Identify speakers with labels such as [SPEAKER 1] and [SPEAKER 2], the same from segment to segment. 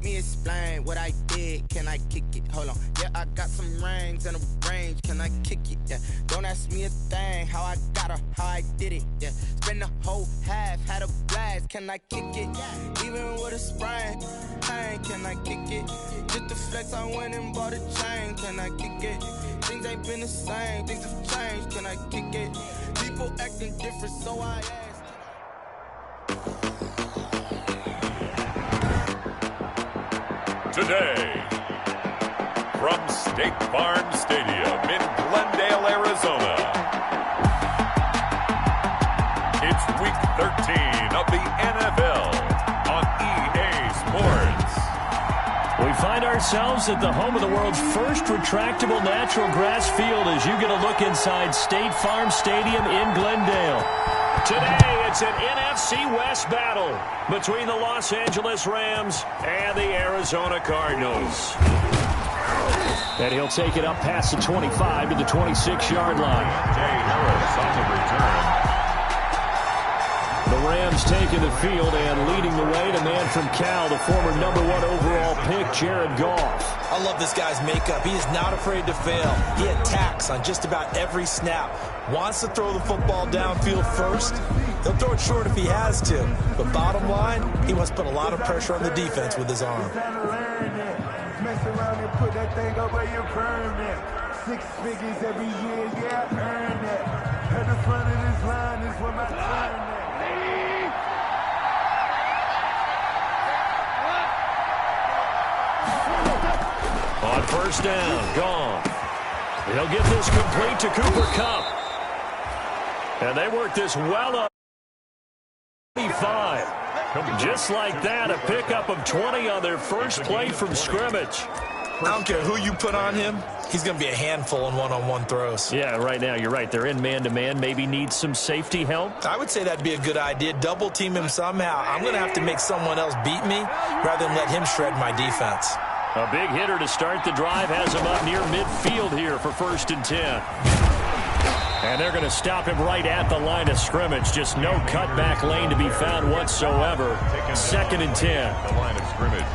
[SPEAKER 1] me explain what I did. Can I kick it? Hold on. Yeah, I got some rings and a range. Can I kick it? Yeah. Don't ask me a thing. How I got her, how I did it. Yeah. Spend the whole half, had a blast. Can I kick it? Even with a sprain. Pain, can I kick it? Just the flex, I went and bought a chain. Can I kick it? Things ain't been the same. Things have changed. Can I kick it? People acting different, so I ask.
[SPEAKER 2] Today, from State Farm Stadium in Glendale, Arizona, it's Week 13 of the NFL on EA Sports.
[SPEAKER 3] We find ourselves at the home of the world's first retractable natural grass field as you get a look inside State Farm Stadium in Glendale. Today, it's an NFC West battle between the Los Angeles Rams and the Arizona Cardinals. And he'll take it up past the 25 to the 26-yard line.
[SPEAKER 2] Jay Harris on the return.
[SPEAKER 3] The Rams taking the field and leading the way, the man from Cal, the former #1 overall pick, Jared Goff.
[SPEAKER 4] I love this guy's makeup. He is not afraid to fail. He attacks on just about every snap. Wants to throw the football downfield first. He'll throw it short if he has to. But bottom line, he must put a lot of pressure on the defense with his arm.
[SPEAKER 5] Mess around and put that thing over your permanent. 6 figures every year, yeah, I earned it. At the front of this line is where my turn at.
[SPEAKER 3] On first down, gone. He'll get this complete to Cooper Kupp. And they work this well up. 25. Just like that, a pickup of 20 on their first play from scrimmage.
[SPEAKER 4] I don't care who you put on him, he's going to be a handful in one-on-one throws.
[SPEAKER 3] Yeah, right now, you're right. They're in man-to-man. Maybe need some safety help.
[SPEAKER 4] I would say that'd be a good idea. Double team him somehow. I'm going to have to make someone else beat me rather than let him shred my defense.
[SPEAKER 3] A big hitter to start the drive has him up near midfield here for 1st and 10. And they're going to stop him right at the line of scrimmage. Just no cutback lane to be found whatsoever. 2nd and 10.
[SPEAKER 2] The line of scrimmage.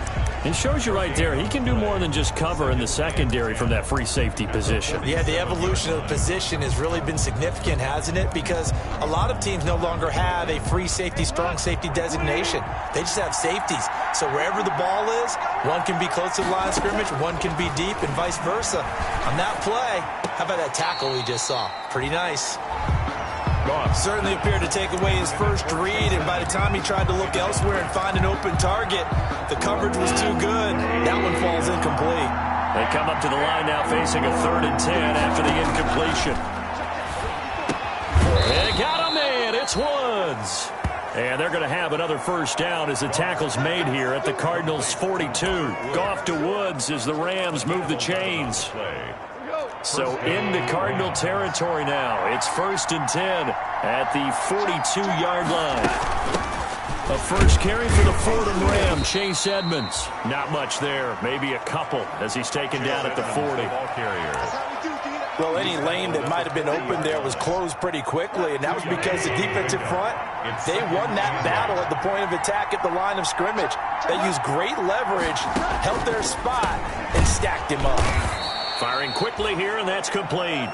[SPEAKER 3] It shows you right there, he can do more than just cover in the secondary from that free safety position.
[SPEAKER 4] Yeah, the evolution of the position has really been significant, hasn't it? Because a lot of teams no longer have a free safety, strong safety designation. They just have safeties. So wherever the ball is, one can be close to the line of scrimmage, one can be deep, and vice versa. On that play, how about that tackle we just saw? Pretty nice. Certainly appeared to take away his first read, and by the time he tried to look elsewhere and find an open target, the coverage was too good. That one falls incomplete.
[SPEAKER 3] They come up to the line now facing a 3rd and 10 after the incompletion. They got a man. It's Woods. And they're going to have another first down as the tackle's made here at the Cardinals' 42. Goff to Woods as the Rams move the chains. So into Cardinal territory now. It's 1st and 10 at the 42-yard line. A first carry for the Fordham Ram, Chase Edmonds. Not much there, maybe a couple as he's taken down at the 40.
[SPEAKER 4] Well, any lane that might have been open there was closed pretty quickly, and that was because the defensive front, they won that battle at the point of attack at the line of scrimmage. They used great leverage, held their spot, and stacked him up.
[SPEAKER 3] Firing quickly here, and that's complete.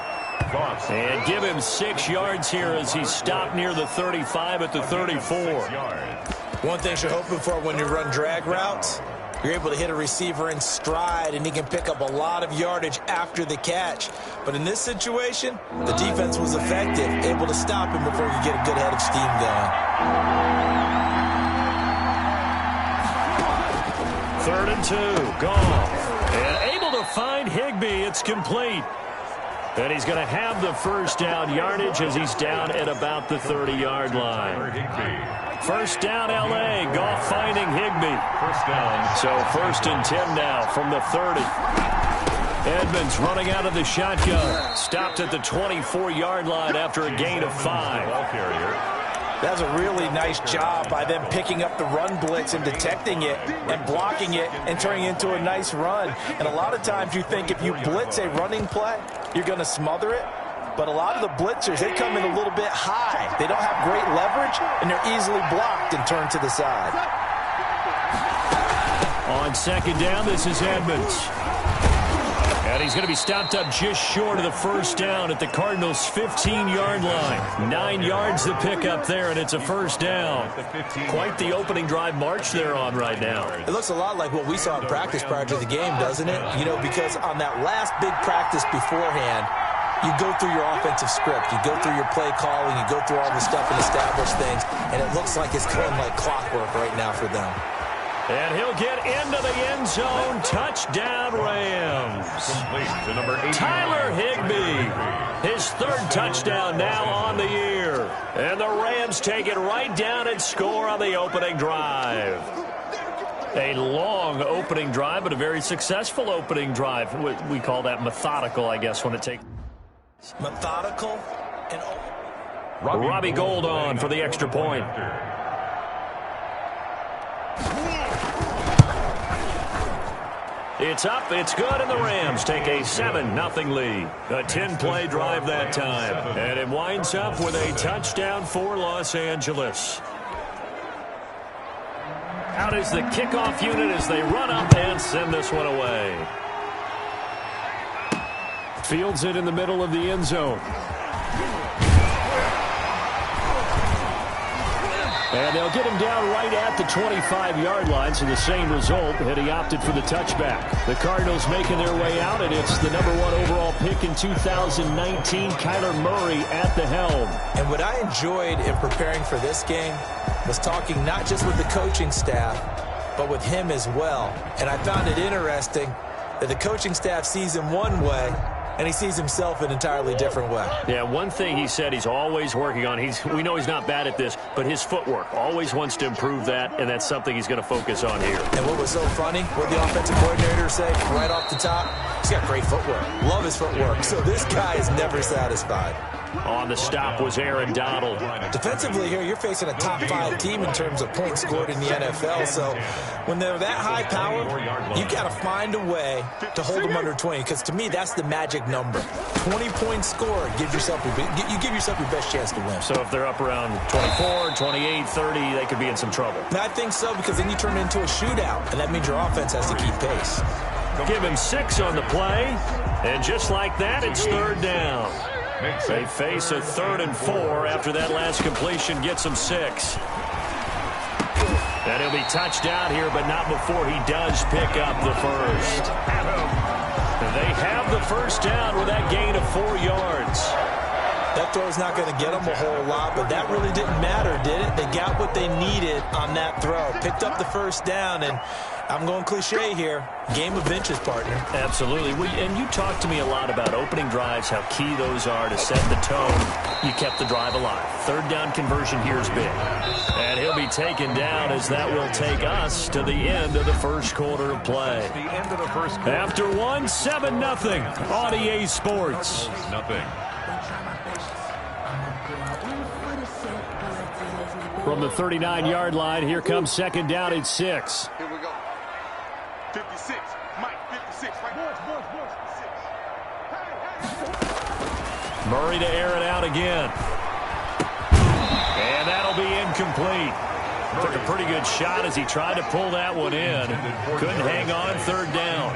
[SPEAKER 3] And give him 6 yards here as he's stopped near the 35 at the 34.
[SPEAKER 4] One thing you're hoping for when you run drag routes, you're able to hit a receiver in stride, and he can pick up a lot of yardage after the catch. But in this situation, the defense was effective, able to stop him before he get a good head of steam going.
[SPEAKER 3] 3rd and 2, Goff. And able to find Higbee. It's complete. And he's going to have the first down yardage as he's down at about the 30-yard line. First down, L.A. Goff finding Higbee.
[SPEAKER 2] First down.
[SPEAKER 3] So 1st and 10 now from the 30. Edmonds running out of the shotgun. Stopped at the 24-yard line after a gain of 5.
[SPEAKER 2] Ball carrier.
[SPEAKER 4] That's a really nice job by them picking up the run blitz and detecting it and blocking it and turning it into a nice run. And a lot of times you think if you blitz a running play, you're going to smother it. But a lot of the blitzers, they come in a little bit high. They don't have great leverage, and they're easily blocked and turned to the side.
[SPEAKER 3] On On second down, this is Edmonds. And he's going to be stopped up just short of the first down at the Cardinals' 15-yard line. 9 yards to pick up there, and it's a first down. Quite the opening drive march they're on right now.
[SPEAKER 4] It looks a lot like what we saw in practice prior to the game, doesn't it? You know, because on that last big practice beforehand, you go through your offensive script. You go through your play calling. You go through all the stuff and establish things, and it looks like it's going like clockwork right now for them.
[SPEAKER 3] And he'll get into the end zone. Touchdown, Rams.
[SPEAKER 2] To number 80.
[SPEAKER 3] Tyler Higbee. His third touchdown now on the year. And the Rams take it right down and score on the opening drive. A long opening drive, but a very successful opening drive. We call that methodical, I guess, when it takes.
[SPEAKER 4] Methodical and
[SPEAKER 3] Robbie Gould on for the extra point. It's up, it's good, and the Rams take a 7-0 lead. A 10-play drive that time. And it winds up with a touchdown for Los Angeles. Out is the kickoff unit as they run up and send this one away. Fields it in the middle of the end zone. And they'll get him down right at the 25-yard line, so the same result, had he opted for the touchback. The Cardinals making their way out, and it's the #1 overall pick in 2019, Kyler Murray at the helm.
[SPEAKER 4] And what I enjoyed in preparing for this game was talking not just with the coaching staff, but with him as well. And I found it interesting that the coaching staff sees him one way, and he sees himself an entirely different way.
[SPEAKER 3] Yeah, one thing he said he's always working on, we know he's not bad at this, but his footwork, always wants to improve that, and that's something he's going to focus on here.
[SPEAKER 4] And what was so funny, what the offensive coordinator say right off the top, he's got great footwork. Love his footwork. So this guy is never satisfied.
[SPEAKER 3] On the stop was Aaron Donald.
[SPEAKER 4] Defensively here, you're facing a top-5 team in terms of points scored in the NFL. So when they're that high-powered, you got to find a way to hold them under 20. Because to me, that's the magic number. 20 points scored, you give yourself your best chance to win.
[SPEAKER 3] So if they're up around 24, 28, 30, they could be in some trouble.
[SPEAKER 4] And I think so, because then you turn it into a shootout, and that means your offense has to keep pace.
[SPEAKER 3] Give him 6 on the play, and just like that, it's third down. They face a 3rd and 4 after that last completion gets him 6. And he'll be touched out here, but not before he does pick up the first. And they have the first down with that gain of 4 yards.
[SPEAKER 4] That throw's not going to get them a whole lot, but that really didn't matter, did it? They got what they needed on that throw. Picked up the first down, and I'm going cliche here. Game of inches, partner.
[SPEAKER 3] Absolutely. And you talk to me a lot about opening drives, how key those are to set the tone. You kept the drive alive. Third down conversion here is big. And he'll be taken down as that will take us to the end of the first quarter of play. After 7-0 on EA Sports. From the 39-yard line, here comes second down at 6.
[SPEAKER 6] Here we go. 56. Mike, 56. Right.
[SPEAKER 3] Murray to air it out again. And that'll be incomplete. Took a pretty good shot as he tried to pull that one in. Couldn't hang on, third down.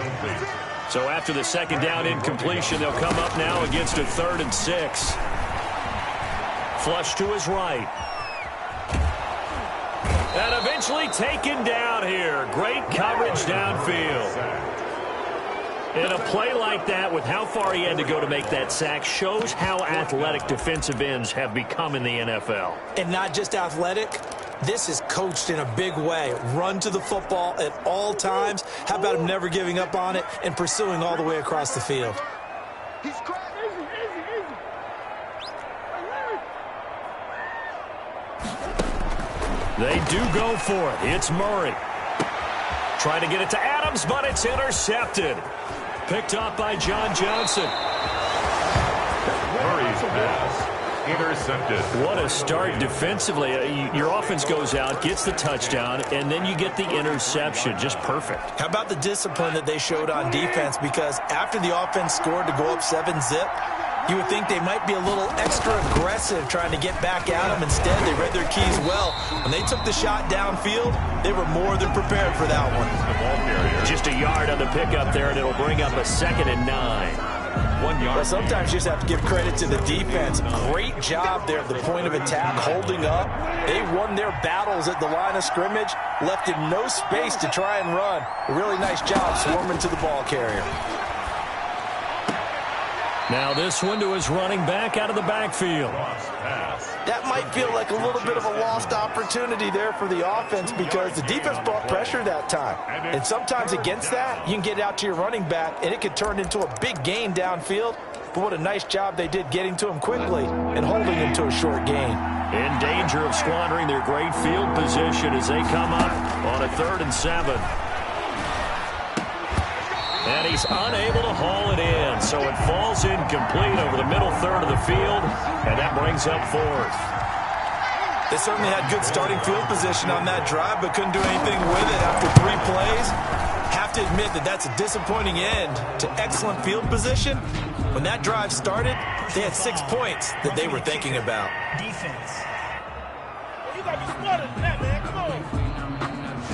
[SPEAKER 3] So after the second down incompletion, they'll come up now against a 3rd and 6. Flush to his right. And eventually taken down here. Great coverage downfield. In a play like that, with how far he had to go to make that sack, shows how athletic defensive ends have become in the NFL.
[SPEAKER 4] And not just athletic, this is coached in a big way. Run to the football at all times. How about him never giving up on it and pursuing all the way across the field?
[SPEAKER 6] He's crazy.
[SPEAKER 3] They do go for it. It's Murray. Trying to get it to Adams, but it's intercepted. Picked up by John Johnson.
[SPEAKER 2] Murray's pass intercepted.
[SPEAKER 3] What a start defensively. Your offense goes out, gets the touchdown, and then you get the interception. Just perfect.
[SPEAKER 4] How about the discipline that they showed on defense? Because after the offense scored to go up 7-0, You would think they might be a little extra aggressive trying to get back at them. Instead, they read their keys well. When they took the shot downfield, they were more than prepared for that one.
[SPEAKER 3] Just a yard on the pickup there, and it'll bring up a 2nd and 9. 1 yard.
[SPEAKER 4] Well, sometimes you just have to give credit to the defense. Great job there at the point of attack, holding up. They won their battles at the line of scrimmage, left him no space to try and run. A really nice job swarming to the ball carrier.
[SPEAKER 3] Now this one to his running back out of the backfield.
[SPEAKER 4] That might feel like a little bit of a lost opportunity there for the offense because the defense brought pressure that time. And sometimes against that, you can get out to your running back, and it could turn into a big gain downfield. But what a nice job they did getting to him quickly and holding him to a short gain.
[SPEAKER 3] In danger of squandering their great field position as they come up on a 3rd and 7. And he's unable to haul it in, so it falls incomplete over the middle third of the field, and that brings up 4th.
[SPEAKER 4] They certainly had good starting field position on that drive, but couldn't do anything with it after 3 plays. Have to admit that that's a disappointing end to excellent field position. When that drive started, they had 6 points that they were thinking about.
[SPEAKER 7] Defense. You got to be smarter than that, man. Come on.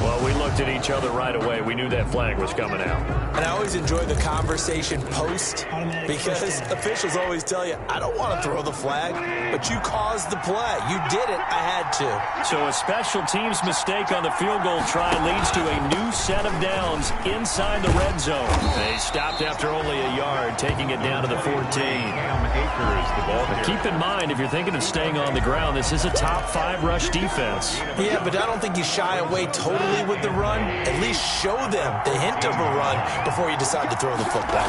[SPEAKER 3] Well, we looked at each other right away. We knew that flag was coming out.
[SPEAKER 4] And I always enjoy the conversation post because officials always tell you, I don't want to throw the flag, but you caused the play. You did it. I had to.
[SPEAKER 3] So a special teams mistake on the field goal try leads to a new set of downs inside the red zone. They stopped after only a yard, taking it down to the 14. But keep in mind, if you're thinking of staying on the ground, this is a top 5 rush defense.
[SPEAKER 4] Yeah, but I don't think you shy away totally with the run. At least show them the hint of a run before you decide to throw the football.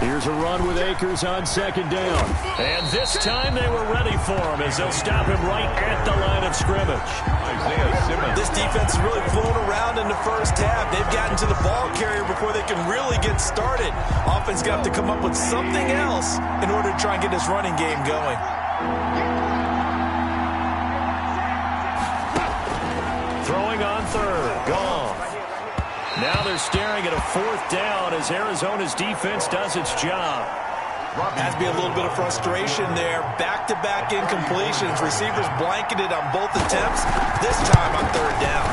[SPEAKER 3] Here's a run with Akers on 2nd down. And this time they were ready for him as they'll stop him right at the line of scrimmage.
[SPEAKER 4] This defense is really flown around in the first half. They've gotten to the ball carrier before they can really get started. Offense got to come up with something else in order to try and get this running game going.
[SPEAKER 3] Throwing on 3rd. Gone. Now they're staring at a 4th down as Arizona's defense does its job.
[SPEAKER 4] Has to be a little bit of frustration there. Back-to-back incompletions. Receivers blanketed on both attempts. This time on 3rd down.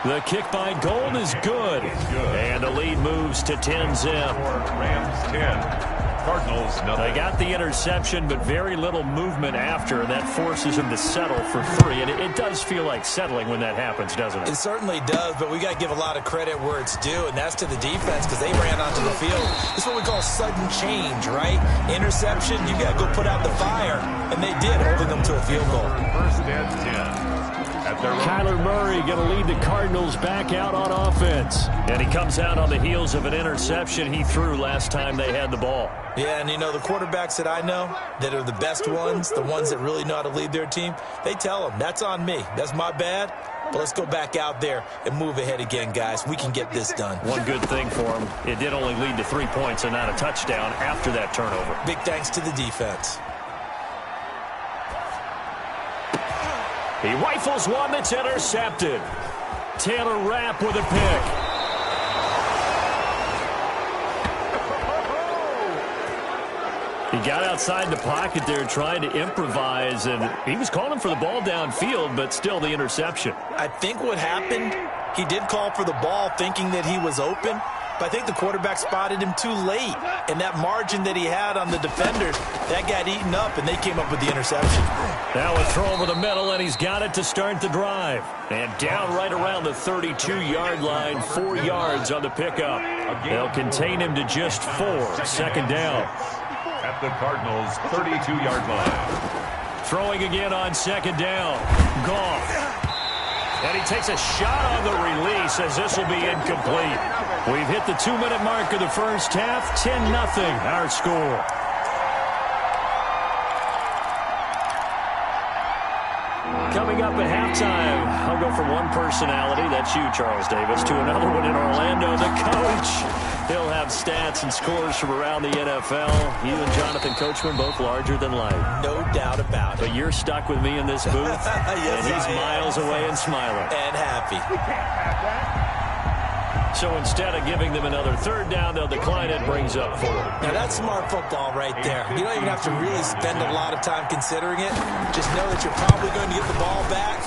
[SPEAKER 3] The kick by Gold is good. And the lead moves to 10-zip.
[SPEAKER 2] Rams 10. Cardinals nothing.
[SPEAKER 3] They got the interception, but very little movement after, and that forces them to settle for 3. And it does feel like settling when that happens, doesn't it?
[SPEAKER 4] It certainly does, but we got to give a lot of credit where it's due, and that's to the defense because they ran onto the field. This is what we call sudden change, right? Interception, you got to go put out the fire, and they did, holding them to a field goal.
[SPEAKER 2] 1st and 10.
[SPEAKER 3] Kyler Murray going to lead the Cardinals back out on offense. And he comes out on the heels of an interception he threw last time they had the ball.
[SPEAKER 4] Yeah, and you know, the quarterbacks that I know that are the best ones, the ones that really know how to lead their team, they tell them, that's on me. That's my bad. But let's go back out there and move ahead again, guys. We can get this done.
[SPEAKER 3] One good thing for him, it did only lead to 3 points and not a touchdown after that turnover.
[SPEAKER 4] Big thanks to the defense.
[SPEAKER 3] He rifles one that's intercepted. Taylor Rapp with a pick. He got outside the pocket there trying to improvise, and he was calling for the ball downfield, but still the interception.
[SPEAKER 4] I think what happened, he did call for the ball thinking that he was open, but I think the quarterback spotted him too late, and that margin that he had on the defenders, that got eaten up, and they came up with the interception.
[SPEAKER 3] Now a throw over the middle, and he's got it to start the drive. And down right around the 32-yard line, 4 yards on the pickup. They'll contain him to just 4, 2nd down.
[SPEAKER 2] At the Cardinals' 32-yard line.
[SPEAKER 3] Throwing again on 2nd down. Goff. And he takes a shot on the release as this will be incomplete. We've hit the 2-minute mark of the first half. 10-0 our score. Coming up at halftime, I'll go from one personality, that's you, Charles Davis, to another one in Orlando, the coach. He'll have stats and scores from around the NFL. You and Jonathan Coachman, both larger than life.
[SPEAKER 4] No doubt about it.
[SPEAKER 3] But you're stuck with me in this booth,
[SPEAKER 4] yes,
[SPEAKER 3] and he's miles away and smiling.
[SPEAKER 4] And happy.
[SPEAKER 3] So instead of giving them another third down, they'll decline it, brings up 4.
[SPEAKER 4] Now, that's smart football right there. You don't even have to really spend a lot of time considering it. Just know that you're probably going to get the ball back.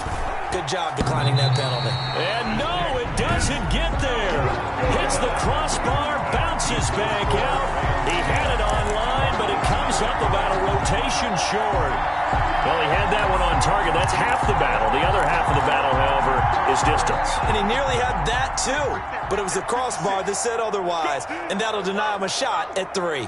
[SPEAKER 4] Good job declining that penalty.
[SPEAKER 3] And no, it doesn't get there. Hits the crossbar, bounces back out. He had it online, but it comes up about a rotation short. Well, he had that one on target. That's half the battle. The other half of the battle, however, is distance.
[SPEAKER 4] And he nearly had that, too. But it was the crossbar that said otherwise, and that'll deny him a shot at 3.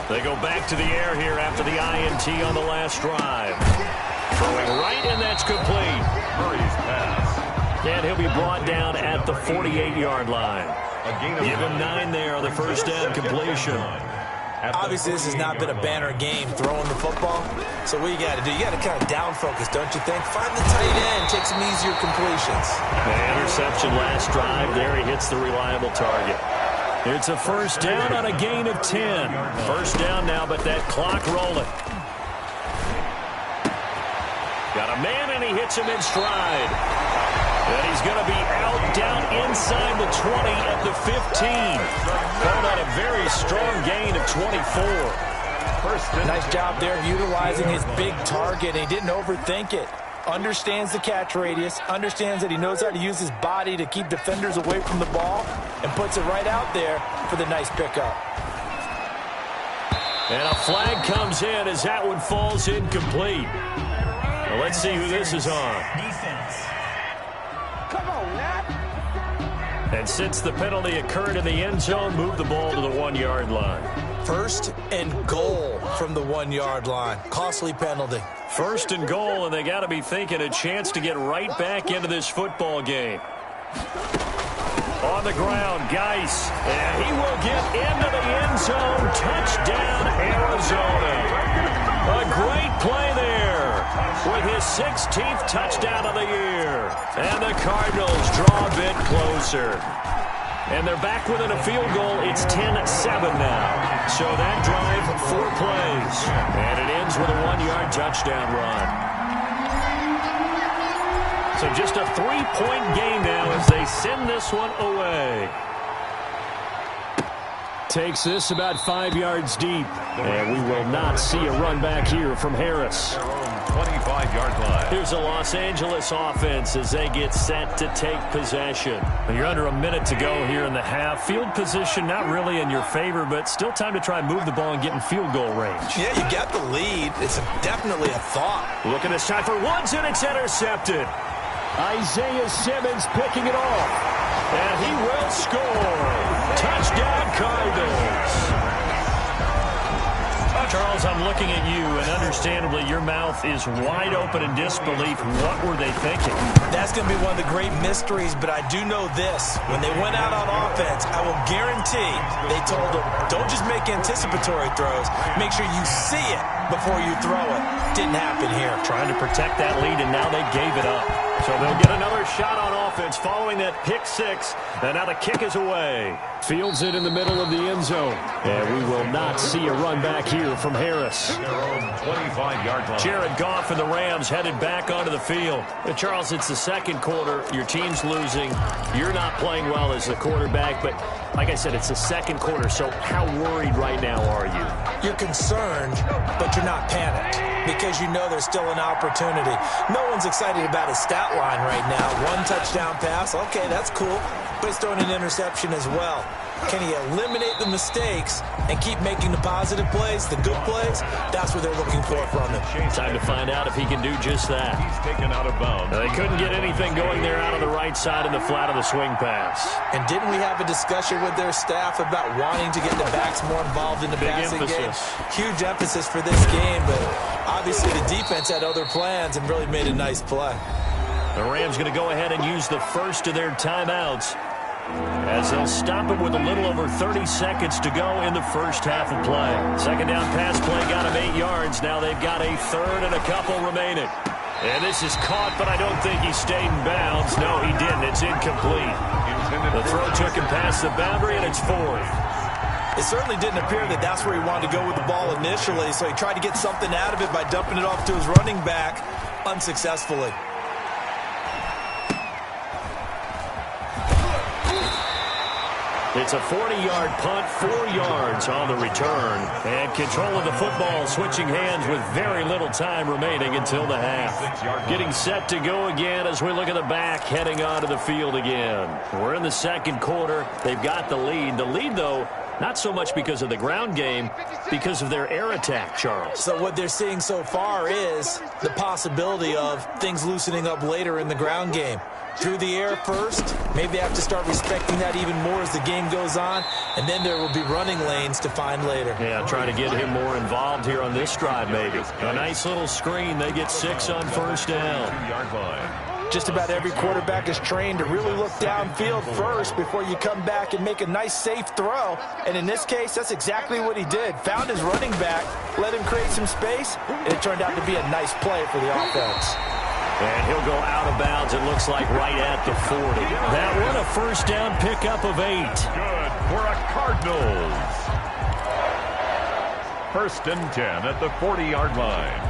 [SPEAKER 3] They go back to the air here after the INT on the last drive. Throwing right, and that's complete.
[SPEAKER 2] Murray's pass.
[SPEAKER 3] And he'll be brought down at the 48-yard line. Give him 9 there on the first down completion.
[SPEAKER 4] Obviously, this has not been a banner game throwing the football. So what you got to do, you got to kind of down focus, don't you think? Find the tight end, take some easier completions.
[SPEAKER 3] The interception last drive there. He hits the reliable target. It's a first down on a gain of 10. First down now, but that clock rolling. Got a man, and he hits him in stride. And he's going to be out down inside the 20 at the 15. Called out a very strong gain of 24.
[SPEAKER 4] Nice job there of utilizing his big target. He didn't overthink it. Understands the catch radius, understands that he knows how to use his body to keep defenders away from the ball, and puts it right out there for the nice pickup.
[SPEAKER 3] And a flag comes in as that one falls incomplete. Well, let's see who this is on.
[SPEAKER 7] Defense. Come on, Nat.
[SPEAKER 3] And since the penalty occurred in the end zone, move the ball to the 1-yard line.
[SPEAKER 4] First and goal from the 1-yard line. Costly penalty.
[SPEAKER 3] First and goal, and they got to be thinking a chance to get right back into this football game. On the ground, Geis, and he will get into the end zone. Touchdown, Arizona. A great play there with his 16th touchdown of the year. And the Cardinals draw a bit closer. And they're back within a field goal. It's 10-7 now. So that drive, 4 plays. And it ends with a 1-yard touchdown run. So just a 3-point game now as they send this one away. Takes this about 5 yards deep. And we will not see a run back here from Harris.
[SPEAKER 2] 25-yard line.
[SPEAKER 3] Here's a Los Angeles offense as they get set to take possession. You're under a minute to go here in the half. Field position not really in your favor, but still time to try and move the ball and get in field goal range.
[SPEAKER 4] Yeah, you got the lead. It's definitely a thought.
[SPEAKER 3] Look at this time for Woods, and it's intercepted. Isaiah Simmons picking it off. And he will score. Touchdown, Cardinals. Charles, I'm looking at you, and understandably, your mouth is wide open in disbelief. What were they thinking?
[SPEAKER 4] That's going to be one of the great mysteries, but I do know this. When they went out on offense, I will guarantee they told them, don't just make anticipatory throws. Make sure you see it before you throw it. Didn't happen here.
[SPEAKER 3] Trying to protect that lead, and now they gave it up. So they'll get another shot on offense following that pick 6. And now the kick is away. Fields it in the middle of the end zone. And we will not see a run back here from Harris.
[SPEAKER 2] 25-yard line.
[SPEAKER 3] Jared Goff and the Rams headed back onto the field. Charles, it's the second quarter. Your team's losing. You're not playing well as the quarterback. But like I said, it's the second quarter. So how worried right now are you?
[SPEAKER 4] You're concerned, but you're not panicked because you know there's still an opportunity. No one's excited about his stat line right now. 1 touchdown pass. Okay, that's cool. But he's throwing an interception as well. Can he eliminate the mistakes and keep making the positive plays, the good plays? That's what they're looking for from him.
[SPEAKER 3] Time to find out if he can do just that.
[SPEAKER 2] He's taken out of bounds.
[SPEAKER 3] They couldn't get anything going there out on the right side in the flat of the swing pass.
[SPEAKER 4] And didn't we have a discussion with their staff about wanting to get the backs more involved in the passing game? Huge emphasis for this game, but obviously the defense had other plans and really made a nice play.
[SPEAKER 3] The Rams going to go ahead and use the first of their timeouts as they'll stop it with a little over 30 seconds to go in the first half of play. Second down pass play got him 8 yards. Now they've got a third and a couple remaining. And this is caught, but I don't think he stayed in bounds. No, he didn't. It's incomplete. The throw took him past the boundary, and it's 4th.
[SPEAKER 4] It certainly didn't appear that that's where he wanted to go with the ball initially, so he tried to get something out of it by dumping it off to his running back unsuccessfully.
[SPEAKER 3] It's a 40-yard punt, 4 yards on the return. And control of the football switching hands with very little time remaining until the half. Getting set to go again as we look at the back heading onto the field again. We're in the second quarter. They've got the lead. The lead, though, not so much because of the ground game, because of their air attack, Charles.
[SPEAKER 4] So what they're seeing so far is the possibility of things loosening up later in the ground game. Through the air first, maybe they have to start respecting that even more as the game goes on, and then there will be running lanes to find later.
[SPEAKER 3] Yeah, try to get him more involved here on this drive maybe. A nice little screen. They get 6 on first down.
[SPEAKER 2] 2-yard line.
[SPEAKER 4] Just about every quarterback is trained to really look downfield first before you come back and make a nice, safe throw. And in this case, that's exactly what he did. Found his running back, let him create some space, and it turned out to be a nice play for the offense.
[SPEAKER 3] And he'll go out of bounds, it looks like, right at the 40. That one a first down pickup of 8.
[SPEAKER 2] Good for a Cardinals. 1st and 10 at the 40-yard line.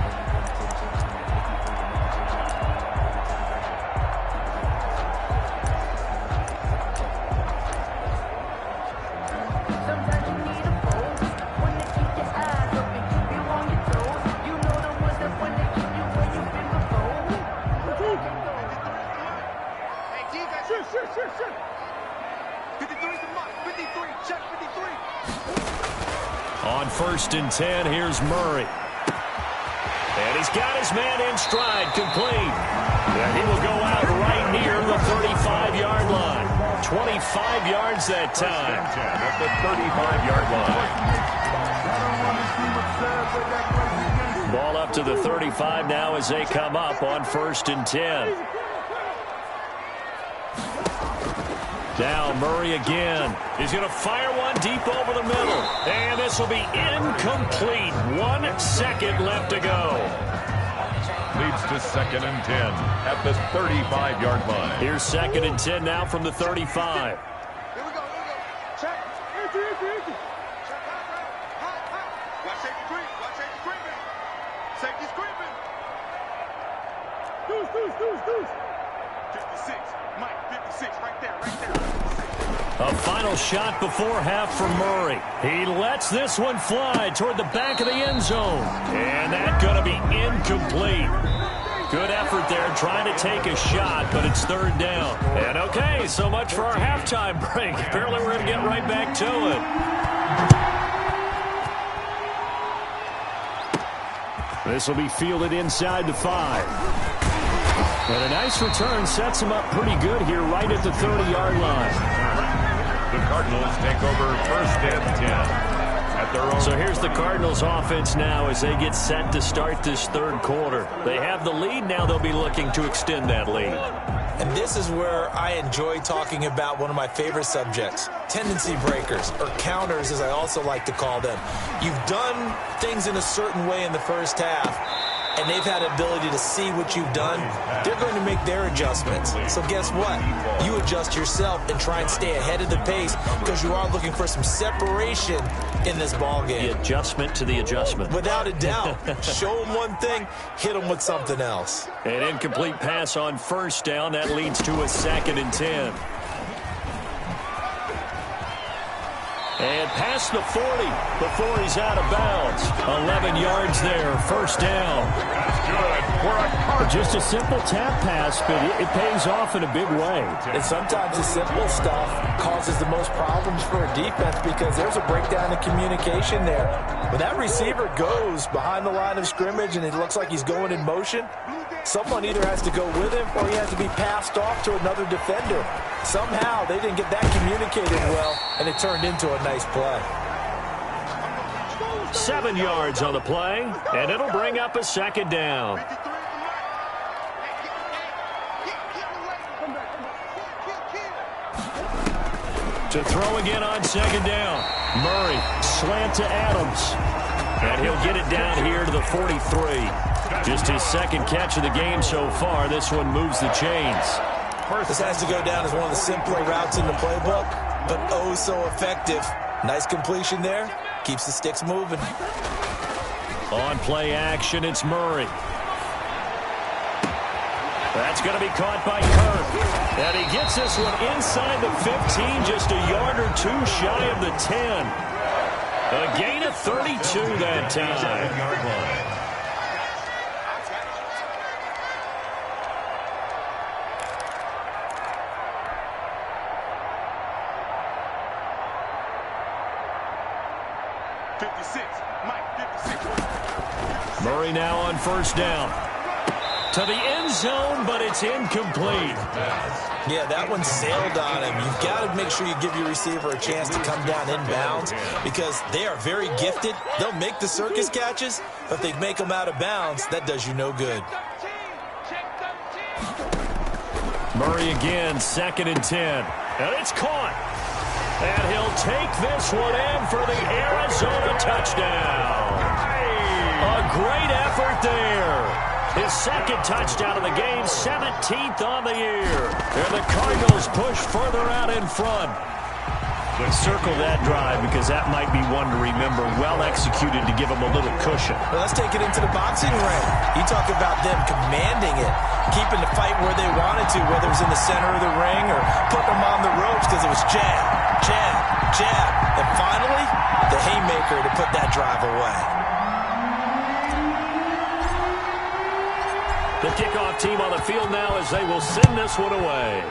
[SPEAKER 3] On 1st and 10, here's Murray. And he's got his man in stride, complete. And he will go out right near the 35-yard line. 25 yards that time.
[SPEAKER 2] At the 35-yard line.
[SPEAKER 3] Ball up to the 35 now as they come up on 1st and 10. Now Murray again. He's going to fire one deep over the middle. And this will be incomplete. 1 second left to go.
[SPEAKER 2] Leads to 2nd and 10 at the 35-yard line.
[SPEAKER 3] Here's 2nd and 10 now from the 35.
[SPEAKER 6] Here we go. Check. Check. Watch safety creep. Safety's creeping. Deuce. 56. Mike, 56. Right there.
[SPEAKER 3] A final shot before half for Murray. He lets this one fly toward the back of the end zone. And that's going to be incomplete. Good effort there trying to take a shot, but it's 3rd down. And okay, so much for our halftime break. Apparently we're going to get right back to it. This will be fielded inside the 5. And a nice return sets him up pretty good here right at the 30-yard line.
[SPEAKER 2] The Cardinals take over 1st and 10 at their own.
[SPEAKER 3] So here's the Cardinals offense now as they get set to start this 3rd quarter. They have the lead. Now they'll be looking to extend that lead.
[SPEAKER 4] And this is where I enjoy talking about one of my favorite subjects, tendency breakers, or counters as I also like to call them. You've done things in a certain way in the first half, and they've had an ability to see what you've done. They're going to make their adjustments. So guess what? You adjust yourself and try and stay ahead of the pace because you are looking for some separation in this ball game.
[SPEAKER 3] The adjustment to the adjustment.
[SPEAKER 4] Without a doubt. Show them one thing, hit them with something else.
[SPEAKER 3] An incomplete pass on first down. That leads to a 2nd and 10. And past the 40 before he's out of bounds. 11 yards there, first down.
[SPEAKER 2] That's good for a Cardinals.
[SPEAKER 3] Just a simple tap pass, but it pays off in a big way.
[SPEAKER 4] And sometimes the simple stuff causes the most problems for a defense because there's a breakdown in communication there. When that receiver goes behind the line of scrimmage and it looks like he's going in motion, someone either has to go with him or he has to be passed off to another defender. Somehow they didn't get that communicated well, and it turned into a nice play.
[SPEAKER 3] 7 yards on the play, and it'll bring up a 2nd down. To throw again on 2nd down. Murray, slant to Adams. And he'll get it down here to the 43. Just his 2nd catch of the game so far. This one moves the chains.
[SPEAKER 4] This has to go down as one of the simpler routes in the playbook, but oh so effective Nice completion there. Keeps the sticks moving.
[SPEAKER 3] On play action, it's Murray. That's going to be caught by Kirk. And he gets this one inside the 15, just a yard or two shy of the 10. A gain of 32 that time. Murray now on first down. To the end zone, but it's incomplete.
[SPEAKER 4] Yeah, that one sailed on him. You've got to make sure you give your receiver a chance to come down inbounds because they are very gifted. They'll make the circus catches, but if they make them out of bounds, that does you no good.
[SPEAKER 3] Murray again, 2nd and 10. And it's caught. And he'll take this one in for the Arizona touchdown. A great effort there. His 2nd touchdown of the game, 17th on the year. And the Cardinals push further out in front. But circle that drive because that might be one to remember. Well executed to give them a little cushion.
[SPEAKER 4] Well, let's take it into the boxing ring. You talk about them commanding it, keeping the fight where they wanted to, whether it was in the center of the ring or putting them on the ropes because it was jab, jab, jab. And finally, the haymaker to put that drive away.
[SPEAKER 3] The kickoff team on the field now as they will send this one away.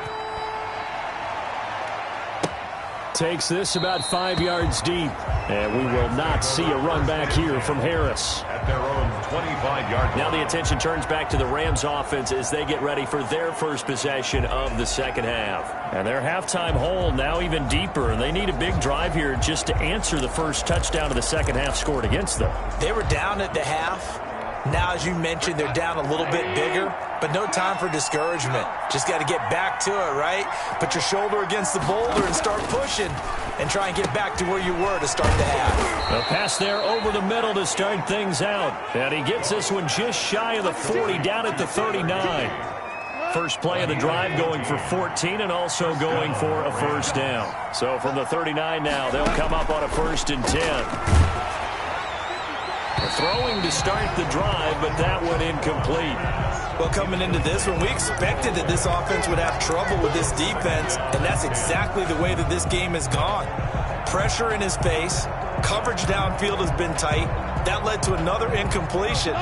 [SPEAKER 3] Takes this about 5 yards deep. And we will not see a run back here from Harris.
[SPEAKER 2] At their own 25-yard line.
[SPEAKER 3] Now the attention turns back to the Rams offense as they get ready for their first possession of the second half. And their halftime hole now even deeper. And they need a big drive here just to answer the first touchdown of the second half scored against them.
[SPEAKER 4] They were down at the half. Now, as you mentioned, they're down a little bit bigger, but no time for discouragement. Just got to get back to it, right? Put your shoulder against the boulder and start pushing and try and get back to where you were to start the half.
[SPEAKER 3] A pass there over the middle to start things out. And he gets this one just shy of the 40, down at the 39. First play of the drive going for 14 and also going for a first down. So from the 39 now, they'll come up on a 1st and 10. Throwing to start the drive, but that one incomplete.
[SPEAKER 4] Well, coming into this one, we expected that this offense would have trouble with this defense, and that's exactly the way that this game has gone. Pressure in his face, coverage downfield has been tight. That led to another incompletion.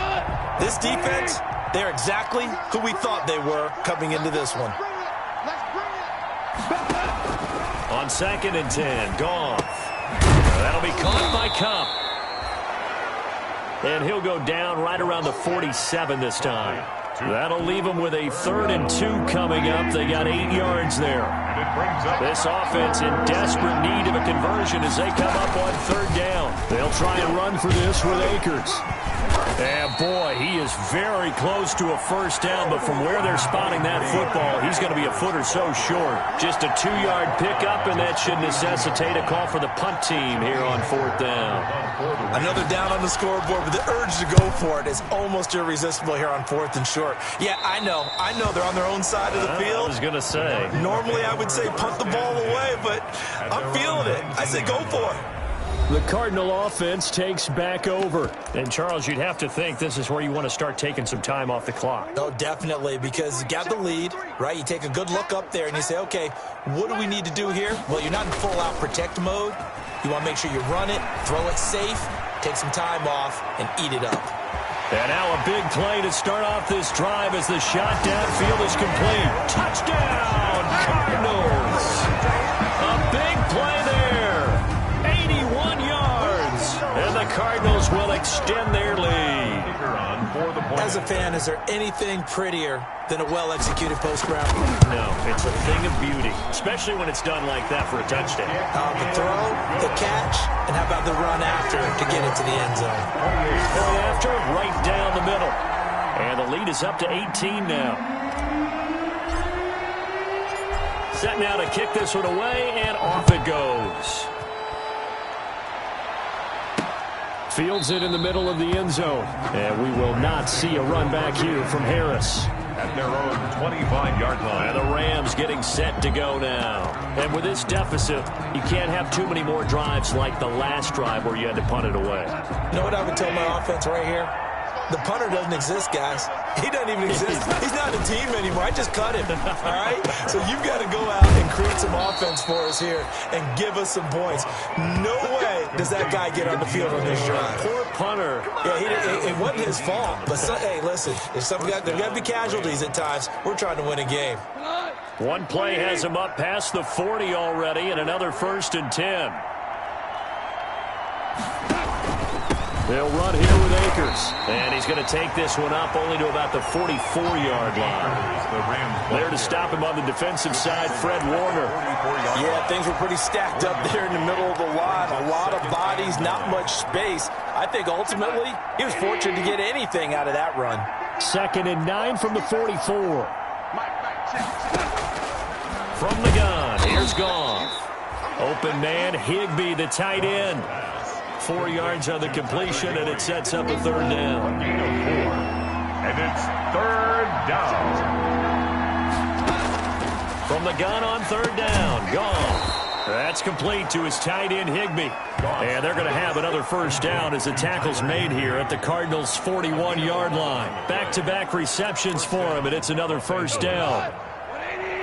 [SPEAKER 4] This defense, they're exactly who we thought they were coming into this one.
[SPEAKER 3] On 2nd and 10, Goff. That'll be caught by Cup. And he'll go down right around the 47 this time. That'll leave them with a 3rd and 2 coming up. They got 8 yards there. This offense in desperate need of a conversion as they come up on 3rd down. They'll try and run for this with Akers. And boy, he is very close to a first down, but from where they're spotting that football, he's going to be a foot or so short. Just a 2-yard pickup, and that should necessitate a call for the punt team here on 4th down.
[SPEAKER 4] Another down on the scoreboard, but the urge to go for it is almost irresistible here on 4th and short. Yeah, I know they're on their own side of the field.
[SPEAKER 3] I was going to say.
[SPEAKER 4] Normally I would say punt the ball away, but I'm feeling it. I say go for it.
[SPEAKER 3] The Cardinal offense takes back over. And, Charles, you'd have to think this is where you want to start taking some time off the clock.
[SPEAKER 4] Oh, definitely, because you got the lead, right? You take a good look up there and you say, okay, what do we need to do here? Well, you're not in full-out protect mode. You want to make sure you run it, throw it safe, take some time off, and eat it up.
[SPEAKER 3] And now a big play to start off this drive as the shot downfield is complete. Touchdown, Cardinals! A big play there. 81 yards. And the Cardinals will extend their lead.
[SPEAKER 4] As a fan, is there anything prettier than a well-executed post-round?
[SPEAKER 3] No, it's a thing of beauty, especially when it's done like that for a touchdown.
[SPEAKER 4] The throw, the catch, and how about the run after to get it to the end zone?
[SPEAKER 3] Run after, right down the middle. And the lead is up to 18 now. Set now to kick this one away, and off it goes. Fields it in the middle of the end zone. And we will not see a run back here from Harris.
[SPEAKER 2] at their own 25-yard line.
[SPEAKER 3] And the Rams getting set to go now. And with this deficit, you can't have too many more drives like the last drive where you had to punt it away.
[SPEAKER 4] You know what I would tell my offense right here? The punter doesn't exist, guys. He doesn't even exist. He's not a team anymore. I just cut him, all right? So you've got to go out and create some offense for us here and give us some points. No way does that guy get on the field on this drive.
[SPEAKER 3] Poor punter.
[SPEAKER 4] Yeah, it wasn't his fault. But, hey, listen, there's got to be casualties at times. We're trying to win a game.
[SPEAKER 3] One play has him up past the 40 already, and another 1st and 10. They'll run here with Akers. And he's going to take this one up only to about the 44-yard line. There to stop him on the defensive side, Fred Warner.
[SPEAKER 4] Yeah, things were pretty stacked up there in the middle of the line. A lot of bodies, not much space. I think ultimately he was fortunate to get anything out of that run.
[SPEAKER 3] 2nd and 9 from the 44. From the gun, here's Goff. Open man, Higbee, the tight end. 4 yards on the completion, and it sets up a 3rd down.
[SPEAKER 2] Gain of 4. And it's 3rd down.
[SPEAKER 3] From the gun on 3rd down, Goff. That's complete to his tight end, Higbee. And they're going to have another 1st down as the tackle's made here at the Cardinals' 41-yard line. Back-to-back receptions for him, and it's another 1st down.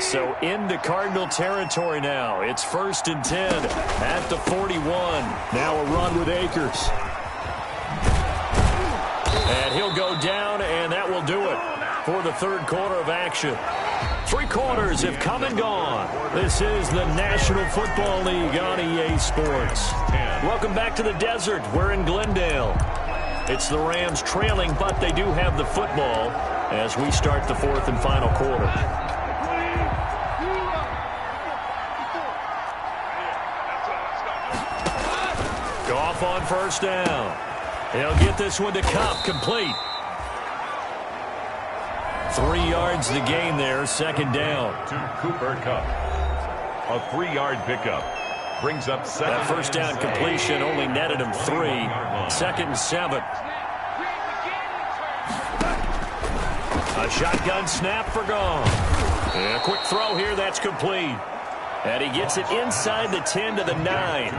[SPEAKER 3] So into Cardinal territory now. It's 1st and 10 at the 41. Now a run with Akers. And he'll go down, and that will do it for the 3rd quarter of action. 3 quarters have come and gone. This is the National Football League on EA Sports. Welcome back to the desert. We're in Glendale. It's the Rams trailing, but they do have the football as we start the 4th and final quarter. Goff on 1st down. He'll get this one to Kupp, complete. 3 yards to gain there, 2nd down.
[SPEAKER 2] To Cooper Kupp. A 3-yard pickup. Brings up 7.
[SPEAKER 3] That 1st down completion only netted him 3. 2nd and 7. A shotgun snap for Goff. And a quick throw here, that's complete. And he gets it inside the 10 to the 9.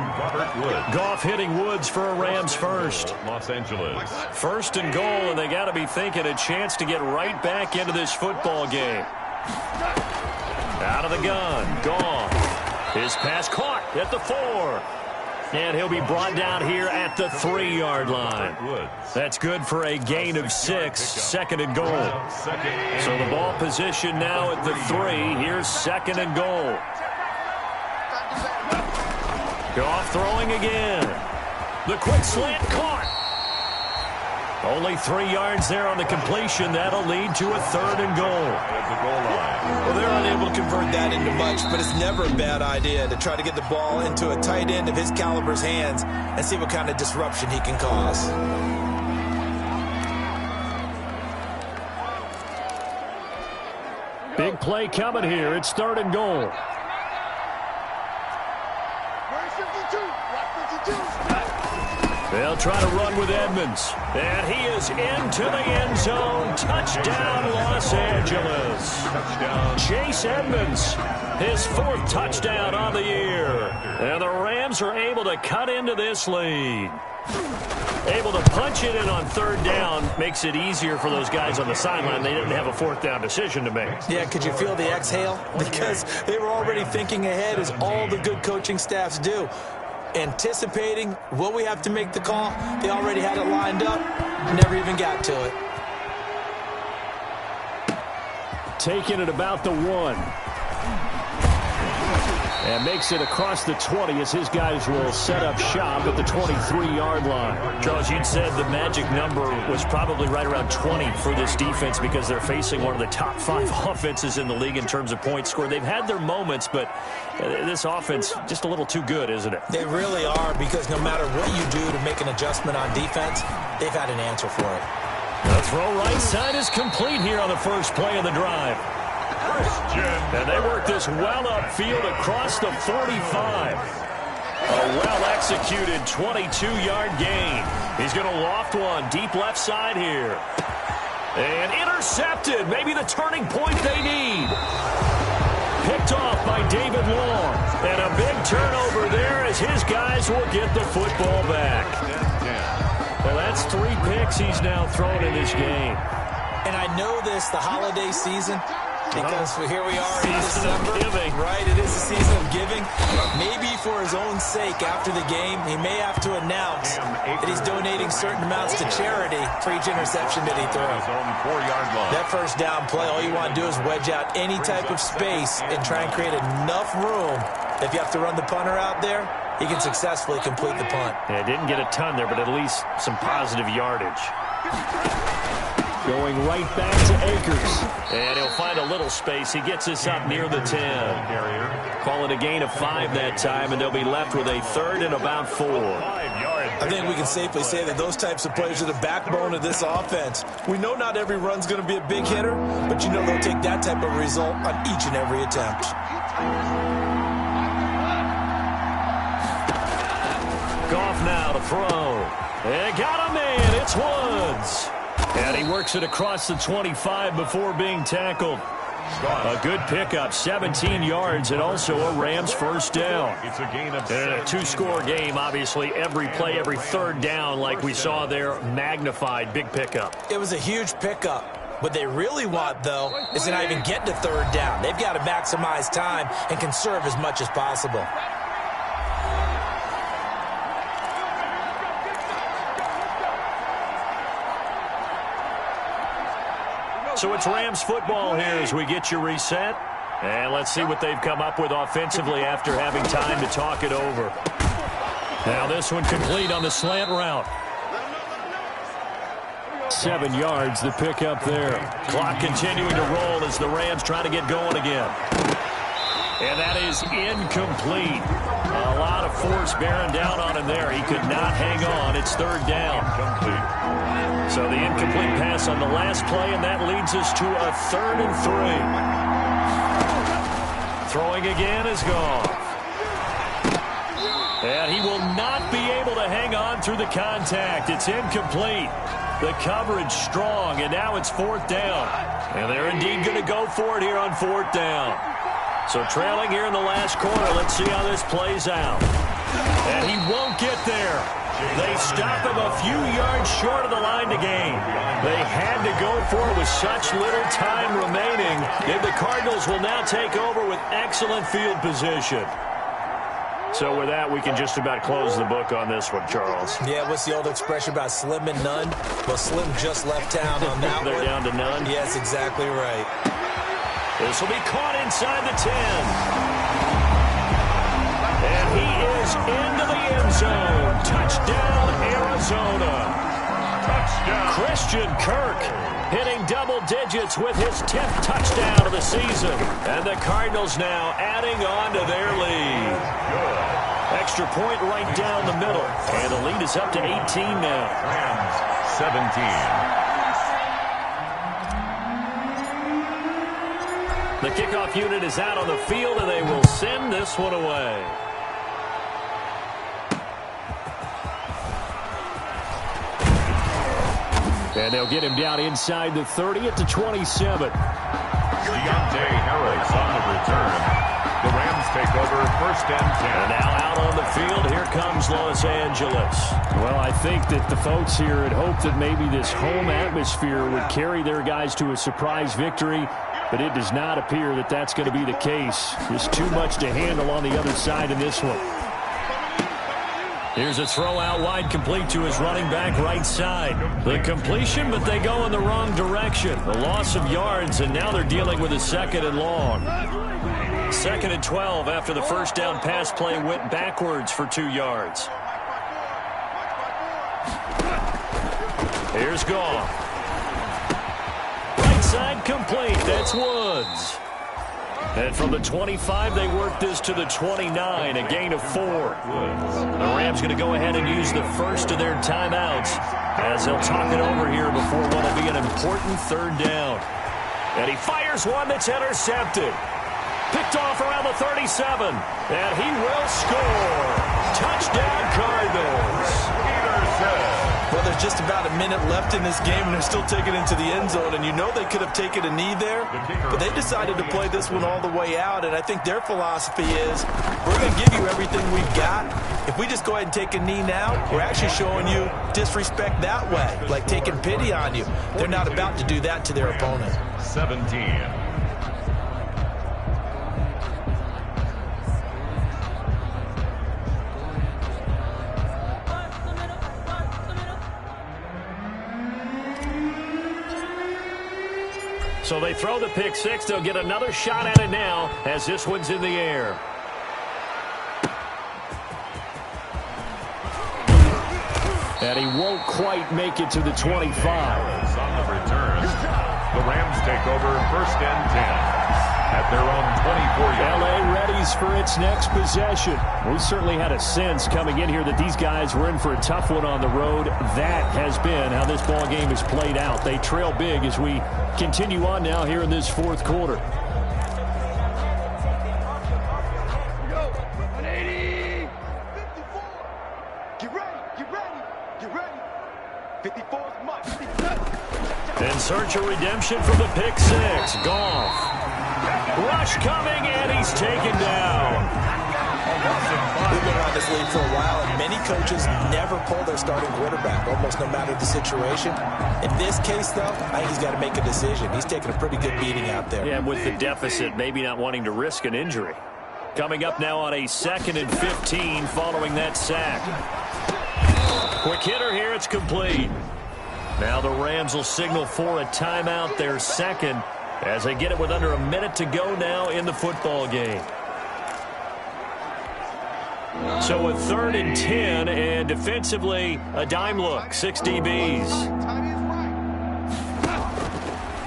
[SPEAKER 3] Goff hitting Woods for a Rams 1st.
[SPEAKER 2] Los Angeles.
[SPEAKER 3] 1st and goal, and they got to be thinking a chance to get right back into this football game. Out of the gun, Goff. His pass caught at the 4. And he'll be brought down here at the 3-yard line. That's good for a gain of 6, 2nd and goal. So the ball position now at the 3. Here's 2nd and goal. Goff throwing again. The quick slant caught. Only 3 yards there on the completion. That'll lead to a 3rd and goal.
[SPEAKER 4] Well, they're unable to convert that into much, but it's never a bad idea to try to get the ball into a tight end of his caliber's hands and see what kind of disruption he can cause.
[SPEAKER 3] Big play coming here. It's 3rd and goal. They'll try to run with Edmonds. And he is into the end zone. Touchdown, Los Angeles. Touchdown. Chase Edmonds, his 4th touchdown on the year. And the Rams are able to cut into this lead. Able to punch it in on 3rd down makes it easier for those guys on the sideline. They didn't have a 4th down decision to make.
[SPEAKER 4] Yeah, could you feel the exhale? Because they were already thinking ahead, as all the good coaching staffs do. Anticipating what we have to make the call. They already had it lined up. Never even got to it.
[SPEAKER 3] Taking it about the 1. And makes it across the 20 as his guys will set up shop at the 23-yard line. Charles, you'd said the magic number was probably right around 20 for this defense because they're facing one of the top 5 offenses in the league in terms of points scored. They've had their moments, but this offense just a little too good, isn't it?
[SPEAKER 4] They really are, because no matter what you do to make an adjustment on defense, they've had an answer for it.
[SPEAKER 3] The throw right side is complete here on the first play of the drive. And they work this well upfield across the 45. A well-executed 22-yard gain. He's going to loft one deep left side here. And intercepted. Maybe the turning point they need. Picked off by David Long. And a big turnover there as his guys will get the football back. Well, that's 3 picks he's now thrown in this game.
[SPEAKER 4] And I know this, the holiday season, because here we are in December. Right, it is the season of giving. Maybe for his own sake, after the game, he may have to announce that he's donating certain amounts to charity for each interception that he throws. That first down play, all you want to do is wedge out any type of space and try and create enough room. If you have to run the punter out there, he can successfully complete the punt.
[SPEAKER 3] Yeah, didn't get a ton there, but at least some positive yardage. Going right back to Akers. And he'll find a little space. He gets us up near the 10. Call it a gain of 5 that time, and they'll be left with a 3rd and about 4.
[SPEAKER 4] I think we can safely say that those types of players are the backbone of this offense. We know not every run's going to be a big hitter, but you know they'll take that type of result on each and every attempt.
[SPEAKER 3] Goff now to throw. And got a man. It's Woods. And he works it across the 25 before being tackled. A good pickup, 17 yards, and also a Rams first down.
[SPEAKER 2] It's a gain of
[SPEAKER 3] and in a 2-score game, obviously, every play, every 3rd down, like we saw there, magnified. Big pickup.
[SPEAKER 4] It was a huge pickup. What they really want, though, is to not even get to 3rd down. They've got to maximize time and conserve as much as possible.
[SPEAKER 3] So it's Rams football here as we get you reset. And let's see what they've come up with offensively after having time to talk it over. Now this one complete on the slant route. 7 yards, the pickup there. Clock continuing to roll as the Rams try to get going again. And that is incomplete. A lot of force bearing down on him there. He could not hang on. It's 3rd down. So the incomplete pass on the last play, and that leads us to a 3rd and 3. Throwing again is Goff. And he will not be able to hang on through the contact. It's incomplete. The coverage strong, and now it's 4th down. And they're indeed going to go for it here on 4th down. So trailing here in the last quarter, let's see how this plays out. And he won't get there. They stop him a few yards short of the line to gain. They had to go for it with such little time remaining. And the Cardinals will now take over with excellent field position. So with that, we can just about close the book on this one, Charles.
[SPEAKER 4] Yeah, what's the old expression about slim and none? Well, Slim just left town on that
[SPEAKER 3] They're
[SPEAKER 4] one.
[SPEAKER 3] down to none?
[SPEAKER 4] Yes, exactly right.
[SPEAKER 3] This will be caught inside the 10. And he is into the end zone. Touchdown, Arizona.
[SPEAKER 2] touchdown.
[SPEAKER 3] Christian Kirk hitting double digits with his 10th touchdown of the season. And the Cardinals now adding on to their lead. Extra point right down the middle. And the lead is up to 18 now.
[SPEAKER 2] Rams 17.
[SPEAKER 3] The kickoff unit is out on the field, and they will send this one away. And they'll get him down inside the 30 at the 27.
[SPEAKER 2] Deontay Harris on the return. The Rams take over 1st and 10.
[SPEAKER 3] And now out on the field, here comes Los Angeles.
[SPEAKER 8] Well, I think that the folks here had hoped that maybe this home atmosphere would carry their guys to a surprise victory, but it does not appear that that's going to be the case. Just too much to handle on the other side in this one.
[SPEAKER 3] Here's a throw out wide, complete to his running back right side. The completion, but they go in the wrong direction. The loss of yards, and now they're dealing with a 2nd and long. 2nd and 12 after the first down pass play went backwards for 2 yards. Here's Goff. Right side complete. That's Woods. And from the 25, they work this to the 29, a gain of 4. The Rams going to go ahead and use the first of their timeouts as they'll talk it over here before what will be an important 3rd down. And he fires one that's intercepted. Picked off around the 37, and he will score. Touchdown, Cardinals.
[SPEAKER 4] Well, there's just about a minute left in this game, and they're still taking it into the end zone. And you know they could have taken a knee there, but they decided to play this one all the way out. And I think their philosophy is, we're going to give you everything we've got. If we just go ahead and take a knee now, we're actually showing you disrespect that way, like taking pity on you. They're not about to do that to their opponent.
[SPEAKER 2] 17.
[SPEAKER 3] So they throw the pick six. They'll get another shot at it now as this one's in the air. And he won't quite make it to the 25.
[SPEAKER 2] On the return, the Rams take over 1st and 10 at their own 24-yard line.
[SPEAKER 3] LA readies for its next possession. We certainly had a sense coming in here that these guys were in for a tough one on the road. That has been how this ball game has played out. They trail big as we continue on now here in this 4th quarter. In search of redemption from the pick six. Goff. Rush coming, and he's taken down.
[SPEAKER 4] We've been around this league for a while, and many coaches never pull their starting quarterback, almost no matter the situation. In this case, though, I think he's got to make a decision. He's taking a pretty good beating out there.
[SPEAKER 3] Yeah, with the deficit, maybe not wanting to risk an injury. Coming up now on a 2nd and 15 following that sack. Quick hitter here, it's complete. Now the Rams will signal for a timeout, their second, as they get it with under a minute to go now in the football game. So a 3rd and 10, and defensively, a dime look, 6 DBs.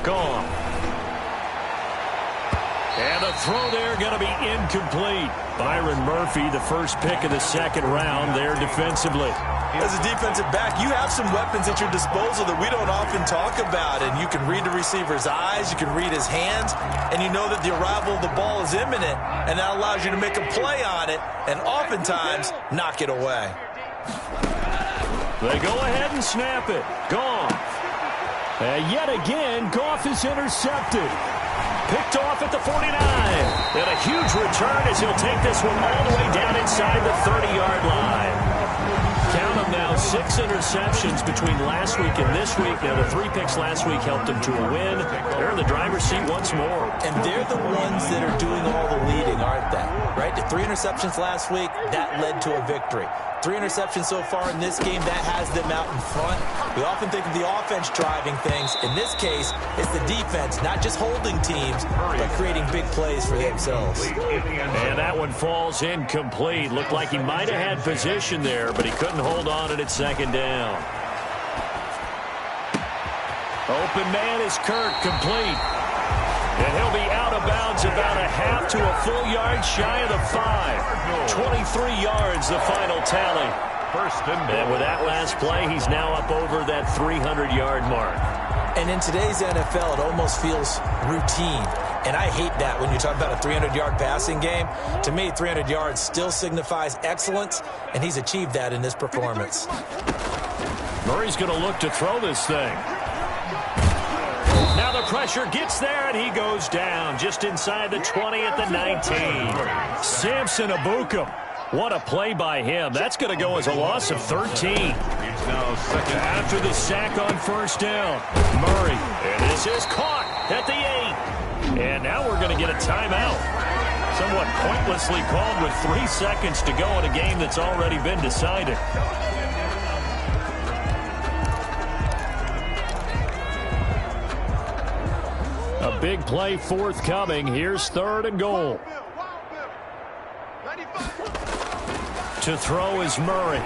[SPEAKER 3] Gone. And the throw there going to be incomplete. Byron Murphy, the first pick of the 2nd round there defensively.
[SPEAKER 4] As a defensive back, you have some weapons at your disposal that we don't often talk about. And you can read the receiver's eyes, you can read his hands, and you know that the arrival of the ball is imminent. And that allows you to make a play on it and oftentimes knock it away.
[SPEAKER 3] They go ahead and snap it. Goff. And yet again, Goff is intercepted. Picked off at the 49. And a huge return as he'll take this one all the way down inside the 30-yard line. Count them now, 6 interceptions between last week and this week. Now, the 3 picks last week helped them to a win. They're in the driver's seat once more.
[SPEAKER 4] And they're the ones that are doing all the leading, aren't they? Right? The 3 interceptions last week, that led to a victory. 3 interceptions so far in this game, that has them out in front. We often think of the offense driving things. In this case, it's the defense, not just holding teams, but creating big plays for themselves.
[SPEAKER 3] And that one falls incomplete. Looked like he might have had position there, but he couldn't hold on it at 2nd down. Open man is Kirk, complete. And he'll be out of bounds about a half to a full yard shy of the 5. 23 yards, the final tally. And with that last play, he's now up over that 300-yard mark.
[SPEAKER 4] And in today's NFL, it almost feels routine. And I hate that when you talk about a 300-yard passing game. To me, 300 yards still signifies excellence, and he's achieved that in this performance.
[SPEAKER 3] Murray's going to look to throw this thing. Now the pressure gets there, and he goes down just inside the 20 at the 19. Samson Ebukam. What a play by him. That's going to go as a loss of 13. After the sack on 1st down, Murray. And this is caught at the 8. And now we're going to get a timeout. Somewhat pointlessly called with 3 seconds to go in a game that's already been decided. A big play forthcoming. Here's 3rd and goal. To throw is Murray.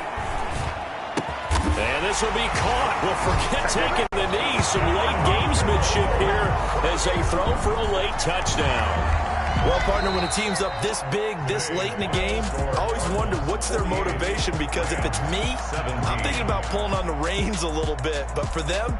[SPEAKER 3] And this will be caught. Well, forget taking the knee. Some late gamesmanship here as they throw for a late touchdown.
[SPEAKER 4] Well, partner, when a team's up this big, this late in the game, I always wonder what's their motivation, because if it's me, I'm thinking about pulling on the reins a little bit. But for them,